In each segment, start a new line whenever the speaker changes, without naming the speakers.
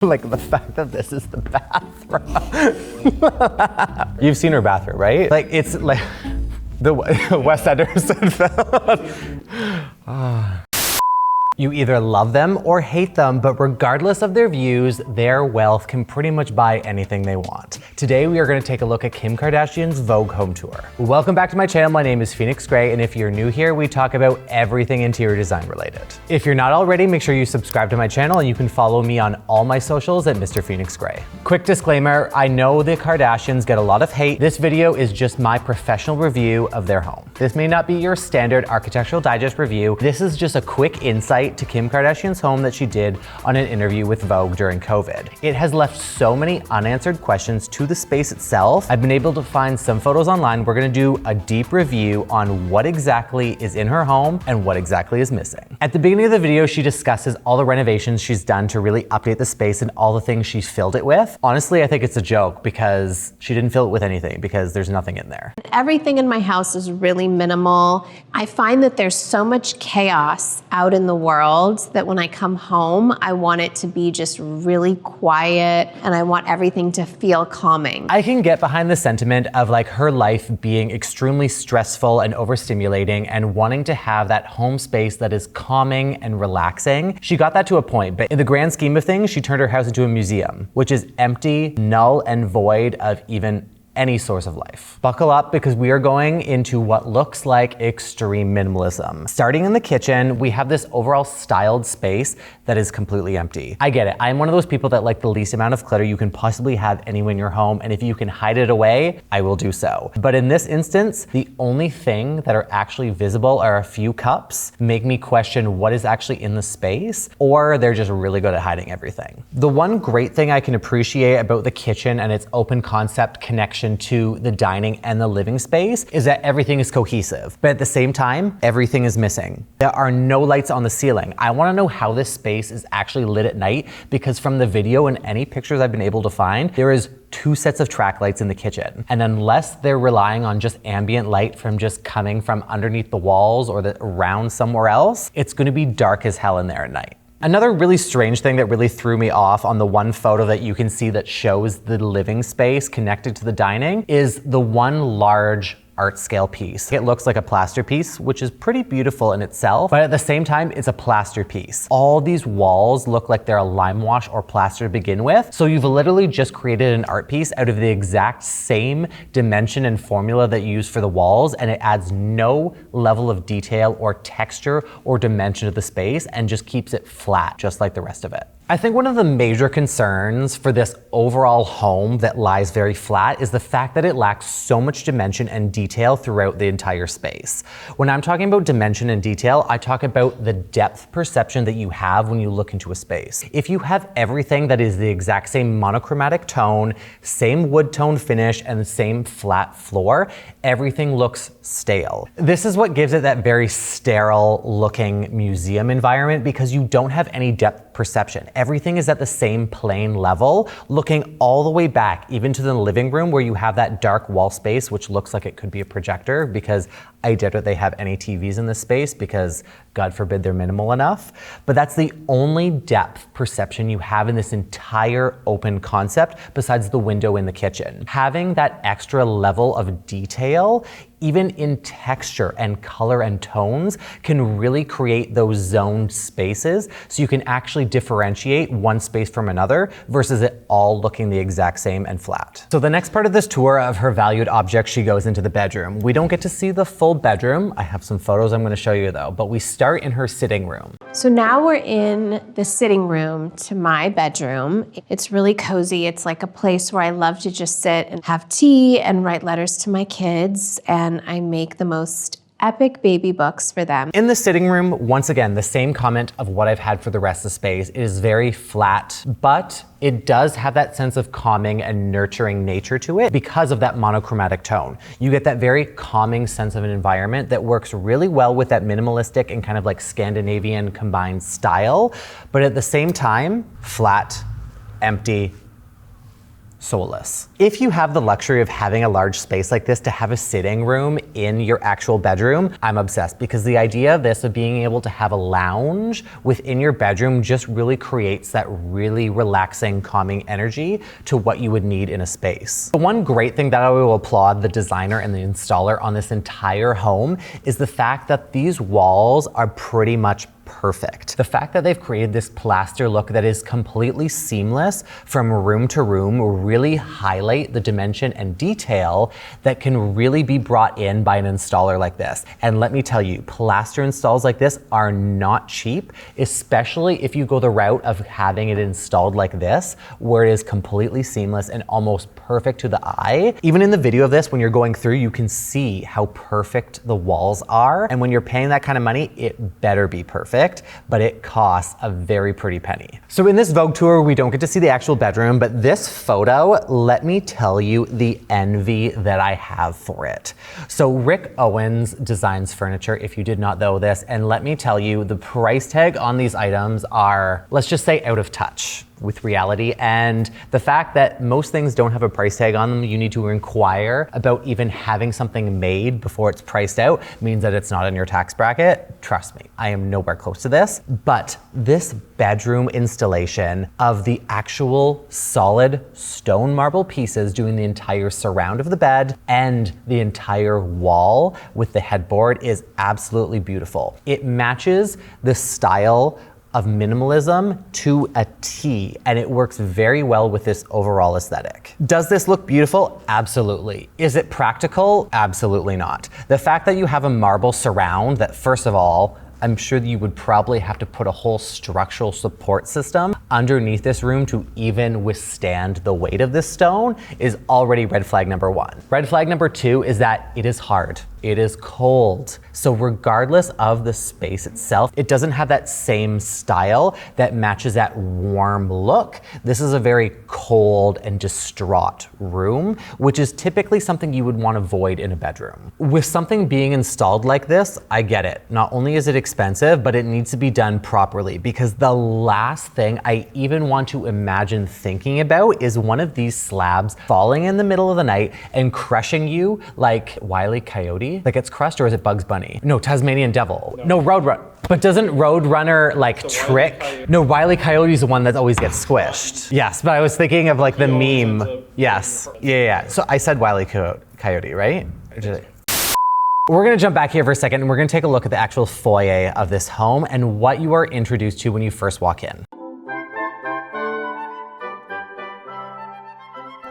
Like the fact that this is the bathroom. You've seen her bathroom, right? Like it's like the Wes Anderson film. You either love them or hate them, but regardless of their views, their wealth can pretty much buy anything they want. Today, we are gonna take a look at Kim Kardashian's Vogue home tour. Welcome back to my channel. My name is Phoenix Gray, and if you're new here, we talk about everything interior design related. If you're not already, make sure you subscribe to my channel and you can follow me on all my socials at Mr. Phoenix Gray. Quick disclaimer, I know the Kardashians get a lot of hate. This video is just my professional review of their home. This may not be your standard Architectural Digest review. This is just a quick insight to Kim Kardashian's home that she did on an interview with Vogue during COVID. It has left so many unanswered questions to the space itself. I've been able to find some photos online. We're gonna do a deep review on what exactly is in her home and what exactly is missing. At the beginning of the video, she discusses all the renovations she's done to really update the space and all the things she's filled it with. Honestly, I think it's a joke because she didn't fill it with anything because there's nothing in there.
Everything in my house is really minimal. I find that there's so much chaos out in the world that when I come home, I want it to be just really quiet and I want everything to feel calming.
I can get behind the sentiment of like her life being extremely stressful and overstimulating and wanting to have that home space that is calming and relaxing. She got that to a point, but in the grand scheme of things, she turned her house into a museum, which is empty, null and void of even any source of life. Buckle up because we are going into what looks like extreme minimalism. Starting in the kitchen, we have this overall styled space that is completely empty. I get it. I'm one of those people that like the least amount of clutter you can possibly have anywhere in your home, and if you can hide it away, I will do so. But in this instance, the only thing that are actually visible are a few cups, make me question what is actually in the space, or they're just really good at hiding everything. The one great thing I can appreciate about the kitchen and its open concept connection to the dining and the living space is that everything is cohesive, but at the same time, everything is missing. There are no lights on the ceiling. I wanna know how this space is actually lit at night because from the video and any pictures I've been able to find, there is 2 sets of track lights in the kitchen. And unless they're relying on just ambient light from just coming from underneath the walls or around somewhere else, it's gonna be dark as hell in there at night. Another really strange thing that really threw me off on the one photo that you can see that shows the living space connected to the dining is the one large art scale piece. It looks like a plaster piece, which is pretty beautiful in itself, but at the same time, it's a plaster piece. All these walls look like they're a lime wash or plaster to begin with. So you've literally just created an art piece out of the exact same dimension and formula that you use for the walls, and it adds no level of detail or texture or dimension to the space and just keeps it flat, just like the rest of it. I think one of the major concerns for this overall home that lies very flat is the fact that it lacks so much dimension and detail throughout the entire space. When I'm talking about dimension and detail, I talk about the depth perception that you have when you look into a space. If you have everything that is the exact same monochromatic tone, same wood tone finish, and the same flat floor, everything looks stale. This is what gives it that very sterile looking museum environment because you don't have any depth perception. Everything is at the same plane level, looking all the way back, even to the living room where you have that dark wall space, which looks like it could be a projector because I doubt that they have any TVs in this space because God forbid they're minimal enough. But that's the only depth perception you have in this entire open concept besides the window in the kitchen. Having that extra level of detail, even in texture and color and tones, can really create those zoned spaces so you can actually differentiate one space from another versus it all looking the exact same and flat. So the next part of this tour of her valued objects, she goes into the bedroom. We don't get to see the full bedroom. I have some photos I'm going to show you though, but we start in her sitting room.
So now we're in the sitting room to my bedroom. It's really cozy. It's like a place where I love to just sit and have tea and write letters to my kids, and I make the most epic baby books for them.
In the sitting room, once again, the same comment of what I've had for the rest of the space. It is very flat, but it does have that sense of calming and nurturing nature to it because of that monochromatic tone. You get that very calming sense of an environment that works really well with that minimalistic and kind of like Scandinavian combined style, but at the same time, flat, empty, soulless. If you have the luxury of having a large space like this to have a sitting room in your actual bedroom, I'm obsessed, because the idea of this, of being able to have a lounge within your bedroom, just really creates that really relaxing, calming energy to what you would need in a space. The one great thing that I will applaud the designer and the installer on this entire home is the fact that these walls are pretty much perfect. The fact that they've created this plaster look that is completely seamless from room to room really highlight the dimension and detail that can really be brought in by an installer like this. And let me tell you, plaster installs like this are not cheap, especially if you go the route of having it installed like this, where it is completely seamless and almost perfect to the eye. Even in the video of this, when you're going through, you can see how perfect the walls are. And when you're paying that kind of money, it better be perfect, but it costs a very pretty penny. So in this Vogue tour, we don't get to see the actual bedroom, but this photo, let me tell you the envy that I have for it. So Rick Owens designs furniture, if you did not know this, and let me tell you, the price tag on these items are, let's just say, out of touch with reality. And the fact that most things don't have a price tag on them, you need to inquire about even having something made before it's priced out, means that it's not in your tax bracket. Trust me, I am nowhere close to this. But this bedroom installation of the actual solid stone marble pieces doing the entire surround of the bed and the entire wall with the headboard is absolutely beautiful. It matches the style of minimalism to a T, and it works very well with this overall aesthetic. Does this look beautiful? Absolutely. Is it practical? Absolutely not. The fact that you have a marble surround that, first of all, I'm sure that you would probably have to put a whole structural support system underneath this room to even withstand the weight of this stone is already red flag number one. Red flag number two is that it is hard. It is cold. So regardless of the space itself, it doesn't have that same style that matches that warm look. This is a very cold and distraught room, which is typically something you would want to avoid in a bedroom. With something being installed like this, I get it. Not only is it expensive, but it needs to be done properly, because the last thing I even want to imagine thinking about is one of these slabs falling in the middle of the night and crushing you like Wile E. Coyote. Like it's crushed, or is it Bugs Bunny? No, Tasmanian Devil. No, Roadrunner. But doesn't Roadrunner like trick? No, Wile E. Coyote is the one that always gets squished. Yes, but I was thinking of like the meme. Yes, yeah. So I said Wile E. Coyote, right? We're gonna jump back here for a second, and we're gonna take a look at the actual foyer of this home and what you are introduced to when you first walk in.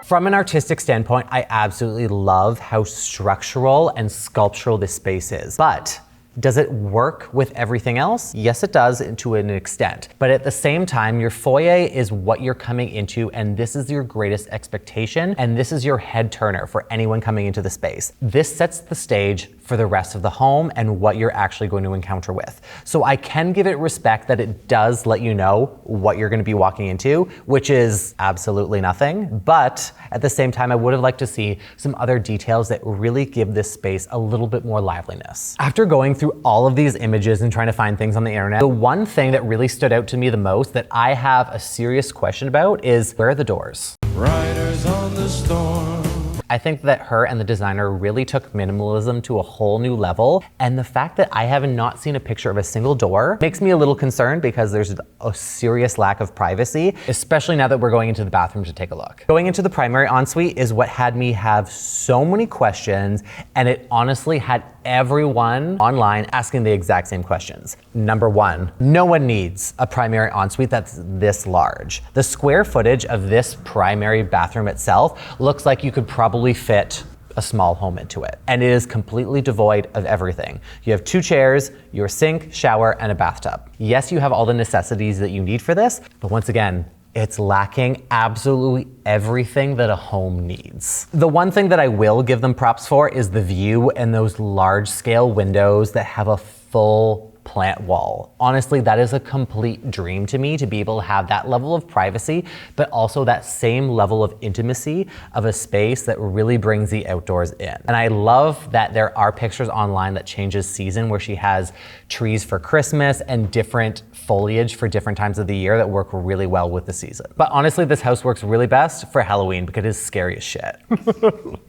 From an artistic standpoint, I absolutely love how structural and sculptural this space is. But does it work with everything else? Yes, it does to an extent. But at the same time, your foyer is what you're coming into, and this is your greatest expectation, and this is your head turner for anyone coming into the space. This sets the stage for the rest of the home and what you're actually going to encounter with. So I can give it respect that it does let you know what you're going to be walking into, which is absolutely nothing. But at the same time, I would have liked to see some other details that really give this space a little bit more liveliness. After going through all of these images and trying to find things on the internet, the one thing that really stood out to me the most that I have a serious question about is, where are the doors? Riders on the storm. I think that her and the designer really took minimalism to a whole new level. And the fact that I have not seen a picture of a single door makes me a little concerned, because there's a serious lack of privacy, especially now that we're going into the bathroom to take a look. Going into the primary ensuite is what had me have so many questions, and it honestly had everyone online asking the exact same questions. Number one, no one needs a primary ensuite that's this large. The square footage of this primary bathroom itself looks like you could probably fit a small home into it. And it is completely devoid of everything. You have 2 chairs, your sink, shower, and a bathtub. Yes, you have all the necessities that you need for this, but once again, it's lacking absolutely everything that a home needs. The one thing that I will give them props for is the view and those large scale windows that have a full plant wall. Honestly, that is a complete dream to me, to be able to have that level of privacy, but also that same level of intimacy of a space that really brings the outdoors in. And I love that there are pictures online that changes season, where she has trees for Christmas and different foliage for different times of the year that work really well with the season. But honestly, this house works really best for Halloween because it is scary as shit.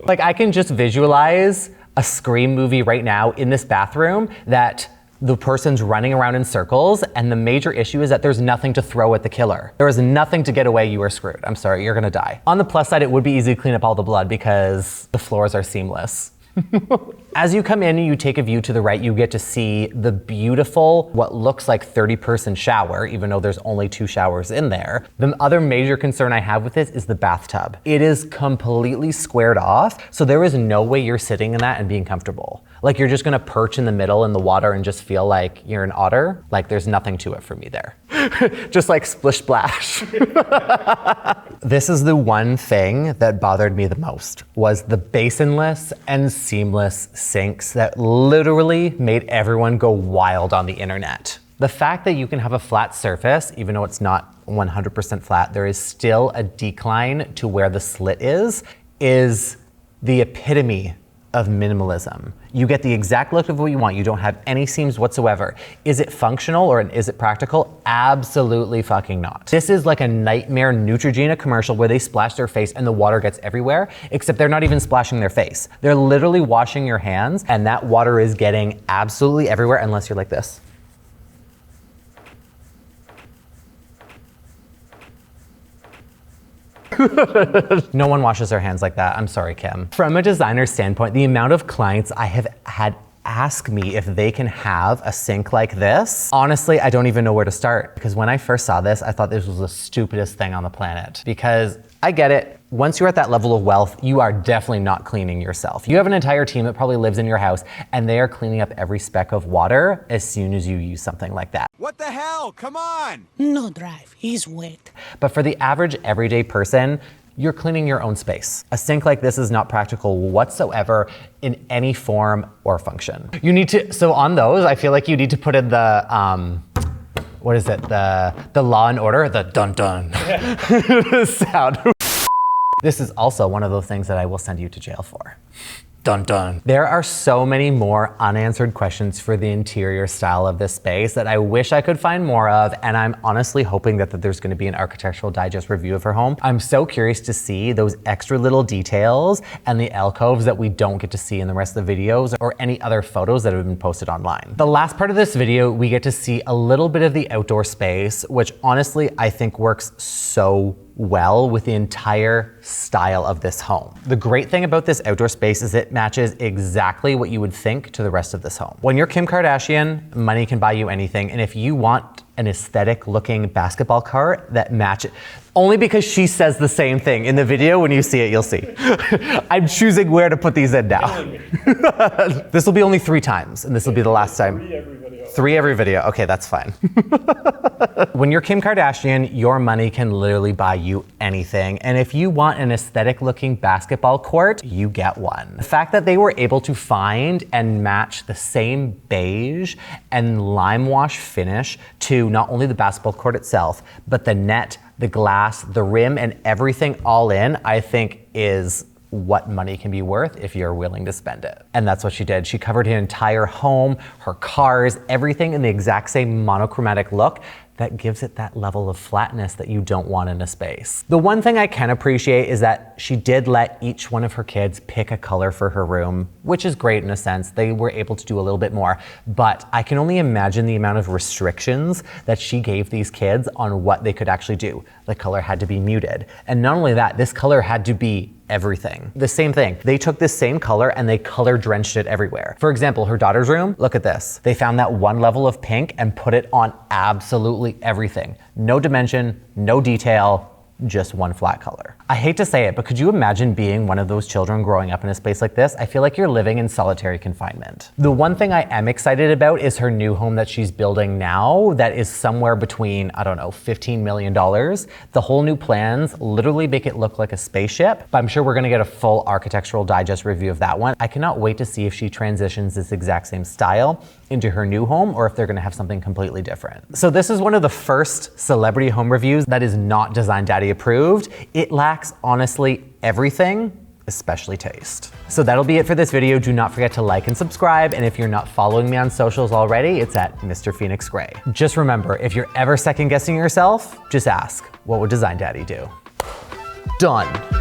Like, I can just visualize a Scream movie right now in this bathroom that the person's running around in circles, and the major issue is that there's nothing to throw at the killer. There is nothing to get away, you are screwed. I'm sorry, you're gonna die. On the plus side, it would be easy to clean up all the blood because the floors are seamless. As you come in and you take a view to the right, you get to see the beautiful, what looks like 30-person shower, even though there's only 2 showers in there. The other major concern I have with this is the bathtub. It is completely squared off, so there is no way you're sitting in that and being comfortable. Like, you're just gonna perch in the middle in the water and just feel like you're an otter. Like, there's nothing to it for me there. Just like splish splash. This is the one thing that bothered me the most, was the basinless and seamless sinks that literally made everyone go wild on the internet. The fact that you can have a flat surface, even though it's not 100% flat, there is still a decline to where the slit is the epitome of minimalism. You get the exact look of what you want. You don't have any seams whatsoever. Is it functional or is it practical? Absolutely fucking not. This is like a nightmare Neutrogena commercial where they splash their face and the water gets everywhere, except they're not even splashing their face. They're literally washing your hands, and that water is getting absolutely everywhere unless you're like this. No one washes their hands like that. I'm sorry, Kim. From a designer standpoint, the amount of clients I have had ask me if they can have a sink like this, honestly, I don't even know where to start. Because when I first saw this, I thought this was the stupidest thing on the planet. Because I get it. Once you're at that level of wealth, you are definitely not cleaning yourself. You have an entire team that probably lives in your house, and they are cleaning up every speck of water as soon as you use something like that.
What the hell? Come on!
No drive, he's wet.
But for the average everyday person, you're cleaning your own space. A sink like this is not practical whatsoever in any form or function. You need to, so on those, I feel like you need to put in the, what is it? The Law and Order, the dun dun sound. This is also one of those things that I will send you to jail for. Dun dun. There are so many more unanswered questions for the interior style of this space that I wish I could find more of, and I'm honestly hoping that there's gonna be an Architectural Digest review of her home. I'm so curious to see those extra little details and the alcoves that we don't get to see in the rest of the videos or any other photos that have been posted online. The last part of this video, we get to see a little bit of the outdoor space, which honestly I think works so well with the entire style of this home. The great thing about this outdoor space is it matches exactly what you would think to the rest of this home. When you're Kim Kardashian, money can buy you anything, and if you want an aesthetic looking basketball cart that matches, only because she says the same thing in the video, when you see it, you'll see. I'm choosing where to put these in now. This will be only 3 times, and this will be the last time. 3 every video. Okay, that's fine. When you're Kim Kardashian, your money can literally buy you anything. And if you want an aesthetic looking basketball court, you get one. The fact that they were able to find and match the same beige and lime wash finish to not only the basketball court itself, but the net, the glass, the rim, and everything all in, I think is what money can be worth if you're willing to spend it. And that's what she did. She covered her entire home, her cars, everything in the exact same monochromatic look that gives it that level of flatness that you don't want in a space. The one thing I can appreciate is that she did let each one of her kids pick a color for her room, which is great in a sense. They were able to do a little bit more, but I can only imagine the amount of restrictions that she gave these kids on what they could actually do. The color had to be muted. And not only that, this color had to be everything. The same thing. They took this same color and they color drenched it everywhere. For example, her daughter's room, look at this. They found that one level of pink and put it on absolutely everything. No dimension, no detail, just one flat color. I hate to say it, but could you imagine being one of those children growing up in a space like this? I feel like you're living in solitary confinement. The one thing I am excited about is her new home that she's building now that is somewhere between, I don't know, $15 million. The whole new plans literally make it look like a spaceship, but I'm sure we're gonna get a full Architectural Digest review of that one. I cannot wait to see if she transitions this exact same style into her new home or if they're gonna have something completely different. So this is one of the first celebrity home reviews that is not Design Daddy approved. It lacks honestly everything, especially taste. So that'll be it for this video. Do not forget to like and subscribe. And if you're not following me on socials already, it's at Mr. Phoenix Gray. Just remember, if you're ever second guessing yourself, just ask, what would Design Daddy do? Done.